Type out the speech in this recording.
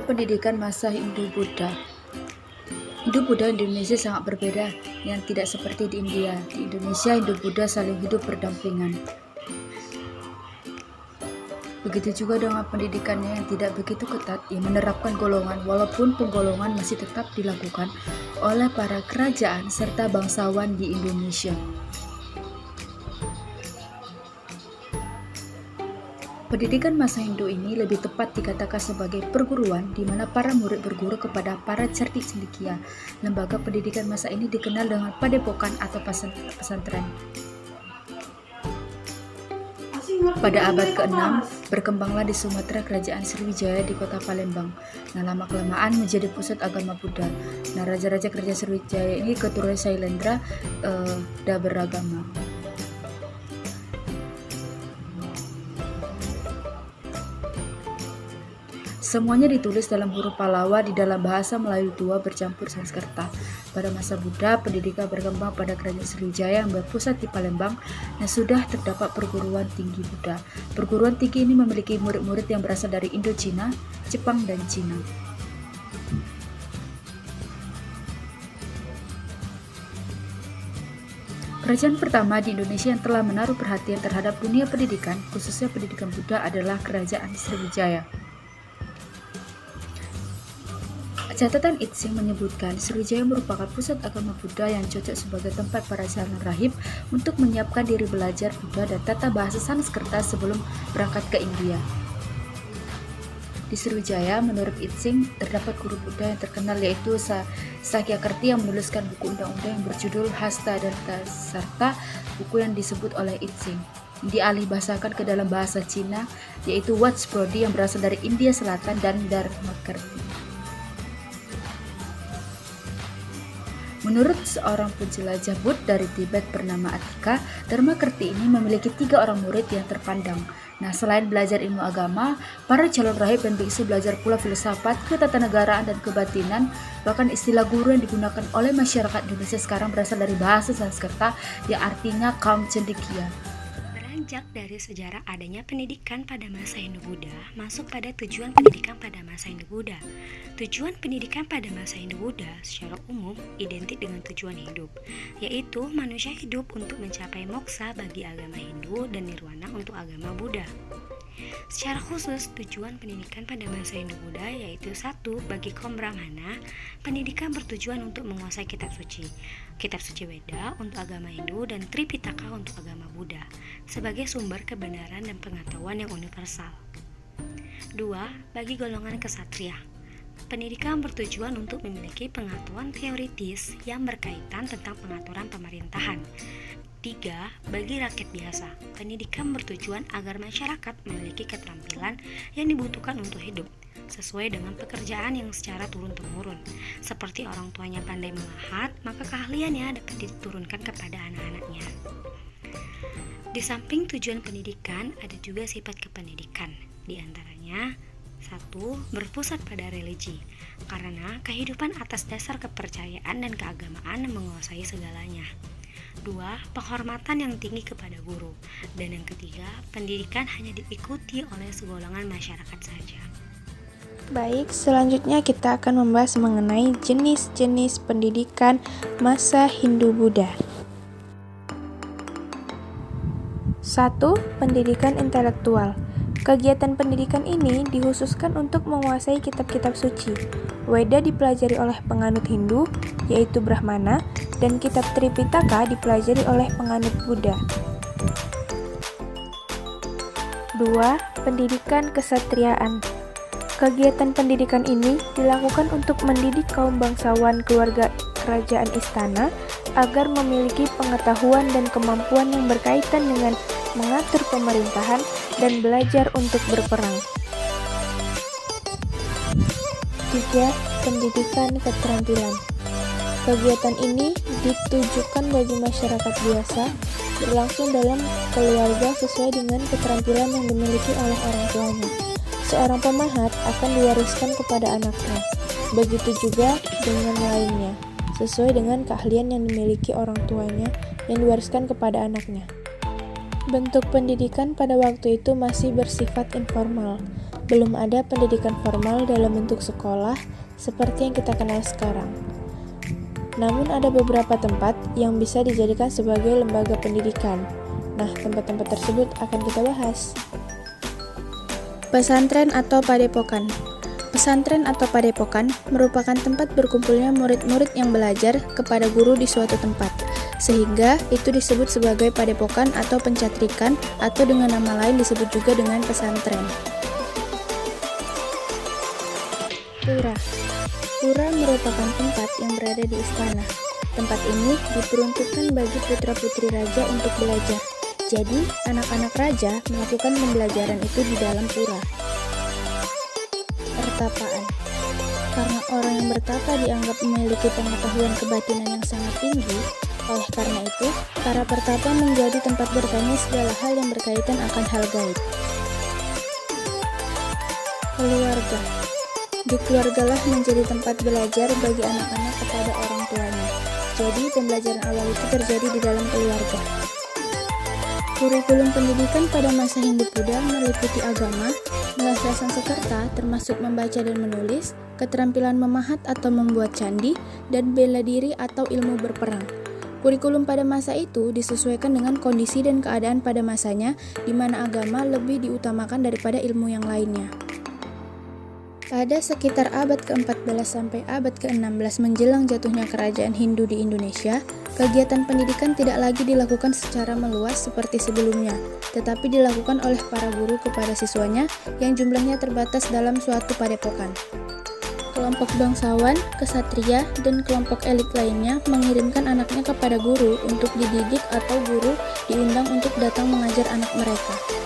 Pendidikan masa Hindu-Buddha. Hindu-Buddha di Indonesia sangat berbeda, yang tidak seperti di India. Di Indonesia, Hindu-Buddha saling hidup berdampingan. Begitu juga dengan pendidikannya yang tidak begitu ketat, yang menerapkan golongan, walaupun penggolongan masih tetap dilakukan oleh para kerajaan serta bangsawan di Indonesia. Pendidikan masa Hindu ini lebih tepat dikatakan sebagai perguruan di mana para murid berguru kepada para cerdik cendekia. Lembaga pendidikan masa ini dikenal dengan padepokan atau pesantren. Pada abad ke-6, berkembanglah di Sumatera kerajaan Sriwijaya di kota Palembang. Nah, lama-kelamaan menjadi pusat agama Buddha. Nah, raja-raja kerajaan Sriwijaya ini keturunan Sailendra dan beragama. Semuanya ditulis dalam huruf Pallawa di dalam bahasa Melayu tua bercampur Sanskerta. Pada masa Buddha, pendidikan berkembang pada kerajaan Sriwijaya yang berpusat di Palembang dan sudah terdapat perguruan tinggi Buddha. Perguruan tinggi ini memiliki murid-murid yang berasal dari Indochina, Jepang, dan Cina. Kerajaan pertama di Indonesia yang telah menaruh perhatian terhadap dunia pendidikan, khususnya pendidikan Buddha, adalah Kerajaan Sriwijaya. Catatan Itsing menyebutkan Sriwijaya merupakan pusat agama Buddha yang cocok sebagai tempat para calon rahib untuk menyiapkan diri belajar Buddha dan tata bahasa Sanskerta sebelum berangkat ke India. Di Sriwijaya, menurut Itsing, terdapat guru Buddha yang terkenal yaitu Sakyakerti yang menuliskan buku undang-undang yang berjudul Hasta dan Sarta, buku yang disebut oleh Itsing. Dialih bahasakan ke dalam bahasa Cina, yaitu Watchbrodi yang berasal dari India Selatan dan Dharmakerti. Menurut seorang penjelajah Buddha dari Tibet bernama Atika, Dharmakerti ini memiliki 3 orang murid yang terpandang. Nah, selain belajar ilmu agama, para calon rahib dan biksu belajar pula filsafat, ketatanegaraan, dan kebatinan. Bahkan istilah guru yang digunakan oleh masyarakat Indonesia sekarang berasal dari bahasa Sanskerta yang artinya kaum cendekia. Beranjak dari sejarah adanya pendidikan pada masa Hindu-Buddha, masuk pada tujuan pendidikan pada masa Hindu-Buddha. Tujuan pendidikan pada masa Hindu-Buddha secara umum identik dengan tujuan hidup, yaitu manusia hidup untuk mencapai moksa bagi agama Hindu dan nirwana untuk agama Buddha. Secara khusus, tujuan pendidikan pada masa Hindu-Buddha yaitu 1. Bagi kaum Brahmana, pendidikan bertujuan untuk menguasai kitab suci Weda untuk agama Hindu dan Tripitaka untuk agama Buddha sebagai sumber kebenaran dan pengetahuan yang universal. 2. Bagi golongan kesatria, pendidikan bertujuan untuk memiliki pengetahuan teoritis yang berkaitan tentang pengaturan pemerintahan. 3. Bagi rakyat biasa, pendidikan bertujuan agar masyarakat memiliki keterampilan yang dibutuhkan untuk hidup sesuai dengan pekerjaan yang secara turun-temurun. Seperti orang tuanya pandai melahat, maka keahliannya dapat diturunkan kepada anak-anaknya. Di samping tujuan pendidikan, ada juga sifat kependidikan. Di antaranya 1. Berpusat pada religi, karena kehidupan atas dasar kepercayaan dan keagamaan menguasai segalanya. 2. Penghormatan yang tinggi kepada guru. Dan yang ketiga, pendidikan hanya diikuti oleh segolongan masyarakat saja. Baik, selanjutnya kita akan membahas mengenai jenis-jenis pendidikan masa Hindu-Buddha. 1. Pendidikan intelektual. Kegiatan pendidikan ini dikhususkan untuk menguasai kitab-kitab suci. Weda dipelajari oleh penganut Hindu, yaitu Brahmana, dan kitab Tripitaka dipelajari oleh penganut Buddha. 2. Pendidikan kesatriaan. Kegiatan pendidikan ini dilakukan untuk mendidik kaum bangsawan keluarga kerajaan istana agar memiliki pengetahuan dan kemampuan yang berkaitan dengan mengatur pemerintahan dan belajar untuk berperang. 3. Pendidikan keterampilan. Kegiatan ini ditujukan bagi masyarakat biasa, berlangsung dalam keluarga sesuai dengan keterampilan yang dimiliki oleh orang tuanya. seorang pemahat akan diwariskan kepada anaknya. Begitu juga dengan lainnya, sesuai dengan keahlian yang dimiliki orang tuanya yang diwariskan kepada anaknya. Bentuk pendidikan pada waktu itu masih bersifat informal. Belum ada pendidikan formal dalam bentuk sekolah seperti yang kita kenal sekarang. Namun ada beberapa tempat yang bisa dijadikan sebagai lembaga pendidikan. Nah, tempat-tempat tersebut akan kita bahas. Pesantren atau padepokan. Pesantren atau padepokan merupakan tempat berkumpulnya murid-murid yang belajar kepada guru di suatu tempat, sehingga itu disebut sebagai padepokan atau pencatrikan, atau dengan nama lain disebut juga dengan pesantren. Pura. Pura merupakan tempat yang berada di istana. Tempat ini diperuntukkan bagi putra-putri raja untuk belajar. Jadi, anak-anak raja melakukan pembelajaran itu di dalam pura. Pertapaan. Karena orang yang bertapa dianggap memiliki pengetahuan kebatinan yang sangat tinggi, oleh karena itu, para pertapa menjadi tempat bertanya segala hal yang berkaitan akan hal gaib. Keluarga. Di keluargalah menjadi tempat belajar bagi anak-anak kepada orang tuanya. Jadi, pembelajaran awal itu terjadi di dalam keluarga. Kurikulum pendidikan pada masa Hindu Buddha meliputi agama, bahasa Sanskerta termasuk membaca dan menulis, keterampilan memahat atau membuat candi, dan bela diri atau ilmu berperang. Kurikulum pada masa itu disesuaikan dengan kondisi dan keadaan pada masanya, di mana agama lebih diutamakan daripada ilmu yang lainnya. Pada sekitar abad ke-14 sampai abad ke-16 menjelang jatuhnya kerajaan Hindu di Indonesia, kegiatan pendidikan tidak lagi dilakukan secara meluas seperti sebelumnya, tetapi dilakukan oleh para guru kepada siswanya yang jumlahnya terbatas dalam suatu padepokan. Kelompok bangsawan, kesatria, dan kelompok elit lainnya mengirimkan anaknya kepada guru untuk dididik atau guru diundang untuk datang mengajar anak mereka.